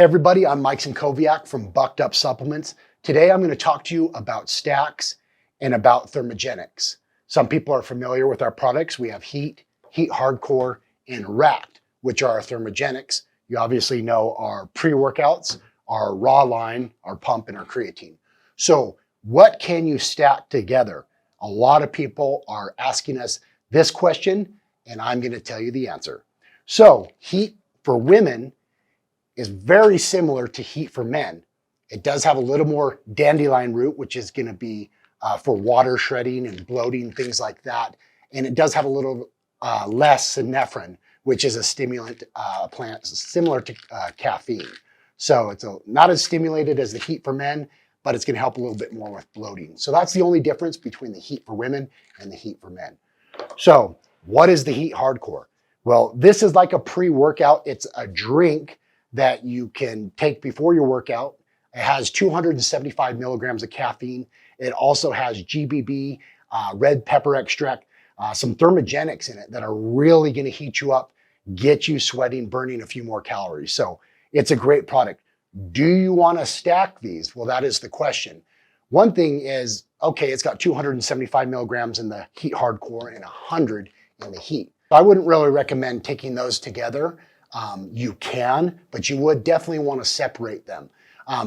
Hey everybody, I'm Mike Sinkoviak from Bucked Up Supplements. Today I'm going to talk to you about stacks and about thermogenics. Some people are familiar with our products. We have Heat, Heat Hardcore, and Racked, which are our thermogenics. You obviously know our pre-workouts, our raw line, our pump, and our creatine. So what can you stack together? A lot of people are asking us this question, and I'm going to tell you the answer. So Heat for women is very similar to Heat for men. It does have a little more dandelion root, which is going to be for water shredding and bloating, things like that. And it does have a little less synephrine, which is a stimulant plant similar to caffeine. So it's not as stimulated as the Heat for men, but it's going to help a little bit more with bloating. So that's the only difference between the Heat for women and the Heat for men. So what is the Heat Hardcore? Well, this is like a pre-workout. It's a drink that you can take before your workout. It has 275 milligrams of caffeine. It also has GBB, red pepper extract, some thermogenics in it that are really going to heat you up, get you sweating, burning a few more calories. So it's a great product. Do you want to stack these? Well, that is the question. One thing is, okay, it's got 275 milligrams in the Heat Hardcore and 100 in the Heat. I wouldn't really recommend taking those together. You can, but you would definitely want to separate them.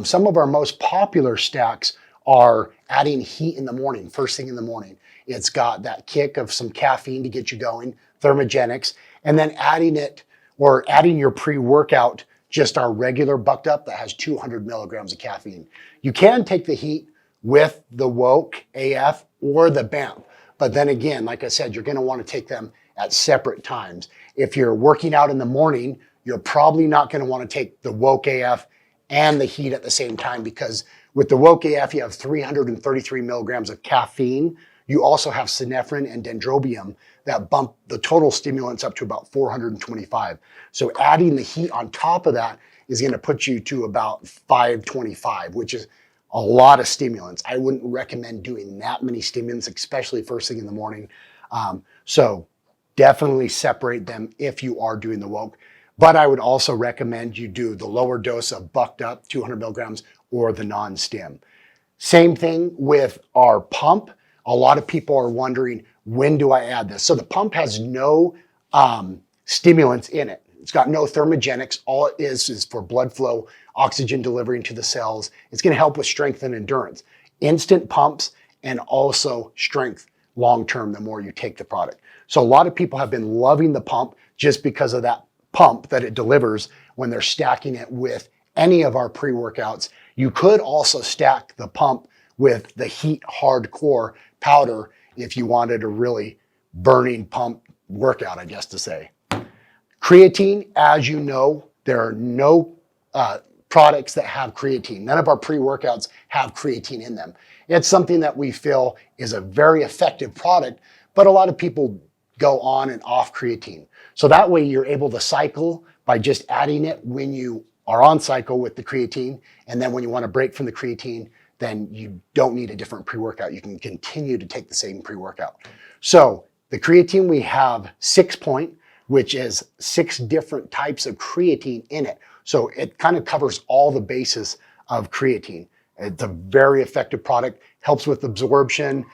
Some of our most popular stacks are adding Heat in the morning, first thing in the morning. It's got that kick of some caffeine to get you going, thermogenics, and then adding it or adding your pre-workout, just our regular Bucked Up that has 200 milligrams of caffeine. You can take the Heat with the Woke AF or the BAMP. But then again, like I said, you're going to want to take them at separate times. If you're working out in the morning, you're probably not going to want to take the Woke AF and the Heat at the same time, because with the Woke AF, you have 333 milligrams of caffeine. You also have synephrine and dendrobium that bump the total stimulants up to about 425. So adding the Heat on top of that is going to put you to about 525, which is a lot of stimulants. I wouldn't recommend doing that many stimulants, especially first thing in the morning. So definitely separate them if you are doing the Woke. But I would also recommend you do the lower dose of Bucked Up, 200 milligrams, or the non-stim. Same thing with our pump. A lot of people are wondering, when do I add this? So the pump has no stimulants in it. It's got no thermogenics. All it is for blood flow, oxygen delivery into the cells. It's going to help with strength and endurance. Instant pumps and also strength long-term the more you take the product. So a lot of people have been loving the pump just because of that pump that it delivers when they're stacking it with any of our pre-workouts. You could also stack the pump with the Heat Hardcore powder if you wanted a really burning pump workout, I guess to say. Creatine, as you know, there are no products that have creatine. None of our pre-workouts have creatine in them. It's something that we feel is a very effective product, but a lot of people go on and off creatine. So that way you're able to cycle by just adding it when you are on cycle with the creatine. And then when you want to break from the creatine, then you don't need a different pre-workout. You can continue to take the same pre-workout. So the creatine, we have 6-point, which is 6 different types of creatine in it. So it kind of covers all the bases of creatine. It's a very effective product, helps with absorption.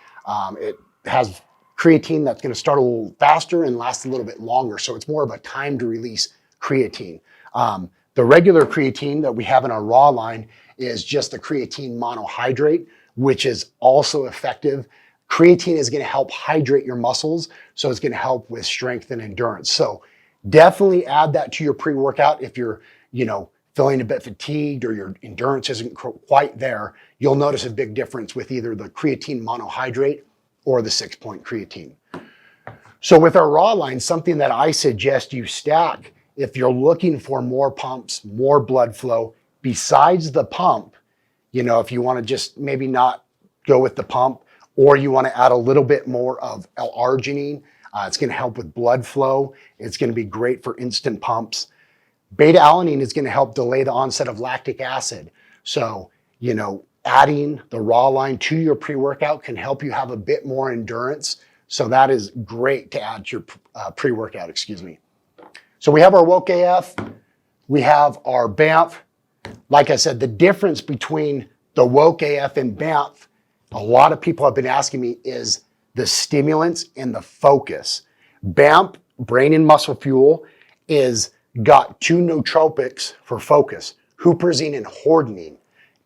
It has creatine that's going to start a little faster and last a little bit longer. So it's more of a time to release creatine. The regular creatine that we have in our raw line is just the creatine monohydrate, which is also effective. Creatine is going to help hydrate your muscles, so it's going to help with strength and endurance. So definitely add that to your pre-workout if you're, feeling a bit fatigued or your endurance isn't quite there. You'll notice a big difference with either the creatine monohydrate or the 6-point creatine. So with our raw line, something that I suggest you stack if you're looking for more pumps, more blood flow, besides the pump, if you want to just maybe not go with the pump, or you want to add a little bit more of L-arginine, it's going to help with blood flow. It's going to be great for instant pumps. Beta-alanine is going to help delay the onset of lactic acid. So, adding the raw line to your pre-workout can help you have a bit more endurance. So that is great to add to your pre-workout, So we have our Woke AF, we have our BAMF, Like I said, the difference between the Woke AF and BAMF, a lot of people have been asking me, is the stimulants and the focus. BAMF, brain and muscle fuel, is got two nootropics for focus, huperzine and hordenine.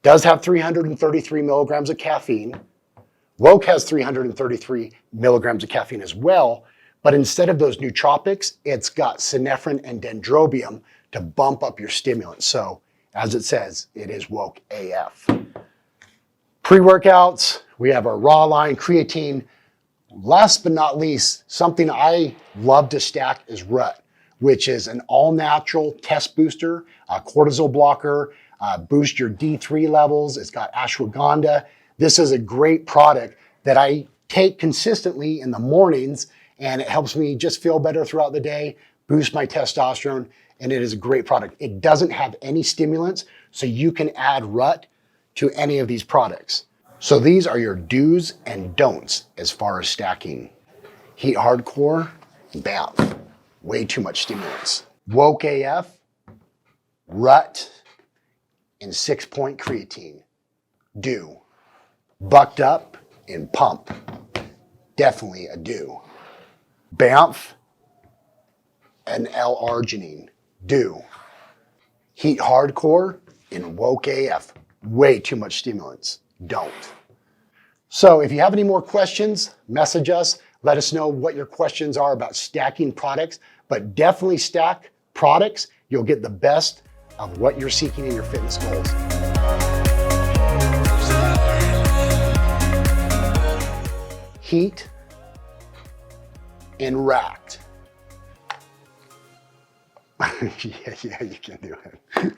Does have 333 milligrams of caffeine. Woke has 333 milligrams of caffeine as well, but instead of those nootropics, it's got synephrine and dendrobium to bump up your stimulants. So, as it says, it is Woke AF. Pre-workouts, we have our raw line, creatine. Last but not least, something I love to stack is Rut, which is an all-natural test booster, a cortisol blocker, boost your D3 levels. It's got ashwagandha. This is a great product that I take consistently in the mornings, and it helps me just feel better throughout the day, boost my testosterone, and it is a great product. It doesn't have any stimulants, so you can add Rut to any of these products. So these are your do's and don'ts as far as stacking. Heat Hardcore, BAMF, way too much stimulants. Woke AF, Rut, and 6-point creatine, do. Bucked Up and Pump, definitely a do. BAMF and L-arginine, do. Heat Hardcore and Woke AF, way too much stimulants, don't. So if you have any more questions, message us. Let us know what your questions are about stacking products, but definitely stack products. You'll get the best of what you're seeking in your fitness goals. Heat and Racked. Yeah, you can do it.